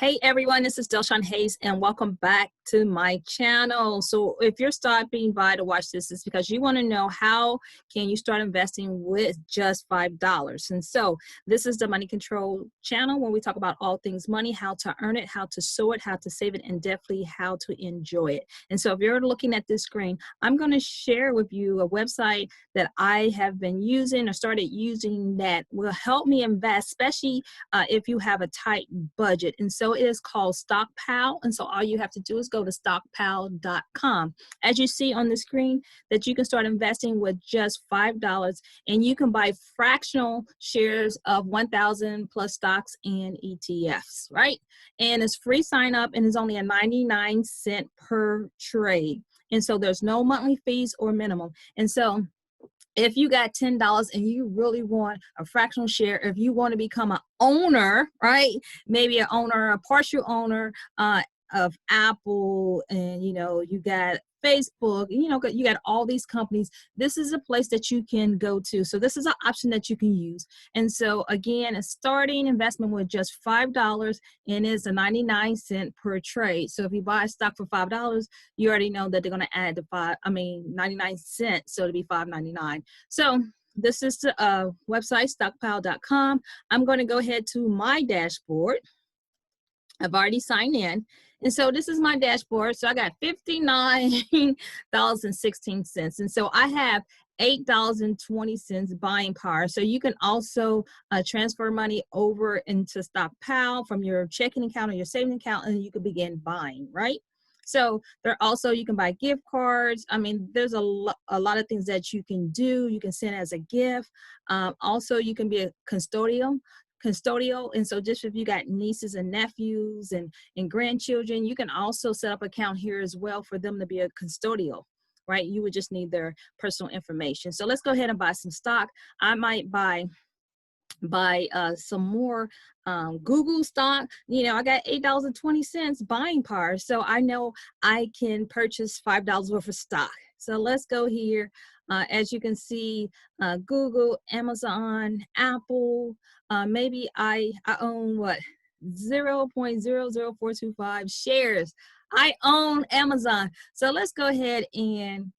Hey everyone, this is Shawn Hayes and welcome back to my channel. So if you're stopping by to watch this, it's because you want to know how can you start investing with just $5. And so this is the Money Control channel where we talk about all things money, how to earn it, how to sow it, how to save it, and definitely how to enjoy it. And so if you're looking at this screen, I'm going to share with you a website that I have been using or started using that will help me invest, especially if you have a tight budget. And so it is called Stockpile. And so all you have to do is go to stockpile.com. As you see on the screen, that you can start investing with just $5 and you can buy fractional shares of 1,000 plus stocks and ETFs, right? And it's free sign up and it's only a 99 cents per trade. And so there's no monthly fees or minimum. And so if you got $10 and you really want a fractional share, if you want to become an owner, right? Maybe an owner, a partial owner of Apple, and you got Facebook, you got all these companies. This is a place that you can go to. So this is an option that you can use. And so again, a starting investment with just $5 and is a 99 cents per trade. So if you buy a stock for $5, you already know that they're going to add the 99 cents. So it'll be $5.99. So this is the website, stockpile.com. I'm going to go ahead to my dashboard. I've already signed in. And so this is my dashboard. So I got $59.16. And so I have $8.20 buying power. So you can also transfer money over into Stockpile from your checking account or your saving account, and you can begin buying, right? So there also, you can buy gift cards. I mean, there's a lot of things that you can do. You can send as a gift. Also, you can be a custodial. And so just if you got nieces and nephews and grandchildren, you can also set up an account here as well for them to be a custodial, right? You would just need their personal information. So let's go ahead and buy some stock. I might buy some more Google stock. I got $8.20 buying power, so I know I can purchase $5 worth of stock. So let's go here. As you can see, Google, Amazon, Apple, maybe I own what, 0.00425 shares. I own Amazon. So let's go ahead and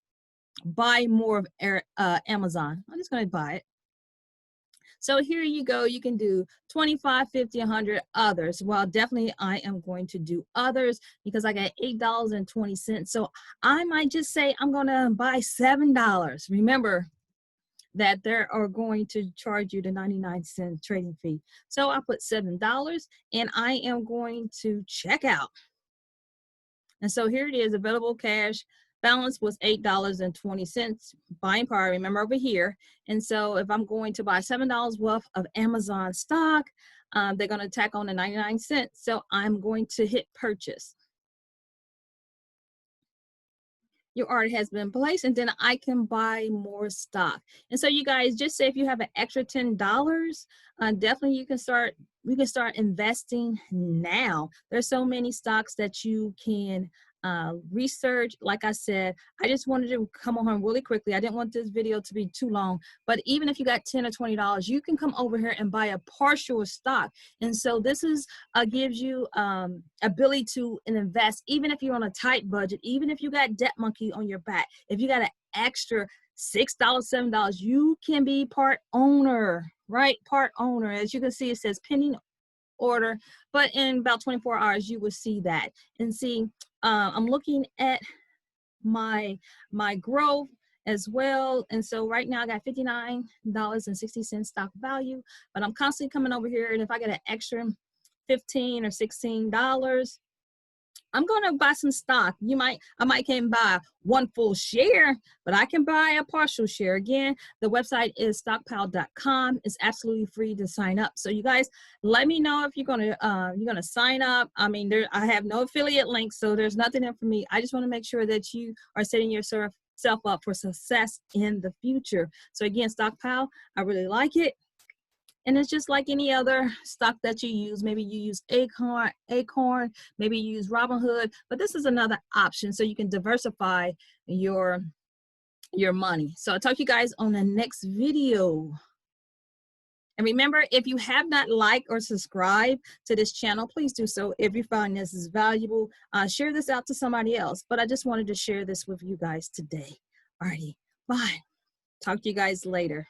buy more of Amazon. I'm just going to buy it. So here you go. You can do 25, 50, 100 others. Well, definitely I am going to do others because I got $8.20. So I might just say I'm going to buy $7. Remember that they are going to charge you the 99 cent trading fee. So I put $7 and I am going to check out. And so here it is, available cash. Balance was $8.20 buying power, remember over here. And so if I'm going to buy $7 worth of Amazon stock, they're going to tack on the 99 cents. So I'm going to hit purchase. Your order has been placed, and then I can buy more stock. And so you guys, just say if you have an extra $10, definitely you can start investing now. There's so many stocks that you can research. Like I said, I just wanted to come on really quickly. I didn't want this video to be too long, but even if you got $10 or $20, you can come over here and buy a partial stock. And so this is gives you ability to invest, even if you're on a tight budget, even if you got debt monkey on your back, if you got an extra $6, $7, you can be part owner, right? Part owner. As you can see, it says pending order, but in about 24 hours you will see that. And see, I'm looking at my growth as well. And so right now I got $59.60 stock value, but I'm constantly coming over here, and if I get an extra $15 or $16, I'm going to buy some stock. I might can't buy one full share, but I can buy a partial share. Again, the website is stockpile.com. It's absolutely free to sign up. So you guys, let me know if you're going to sign up. I mean, I have no affiliate links, so there's nothing in for me. I just want to make sure that you are setting yourself up for success in the future. So again, Stockpile, I really like it. And it's just like any other stock that you use. Maybe you use Acorn, maybe you use Robinhood, but this is another option so you can diversify your money. So I'll talk to you guys on the next video. And remember, if you have not liked or subscribed to this channel, please do so. If you find this is valuable, share this out to somebody else. But I just wanted to share this with you guys today. Alrighty, bye. Talk to you guys later.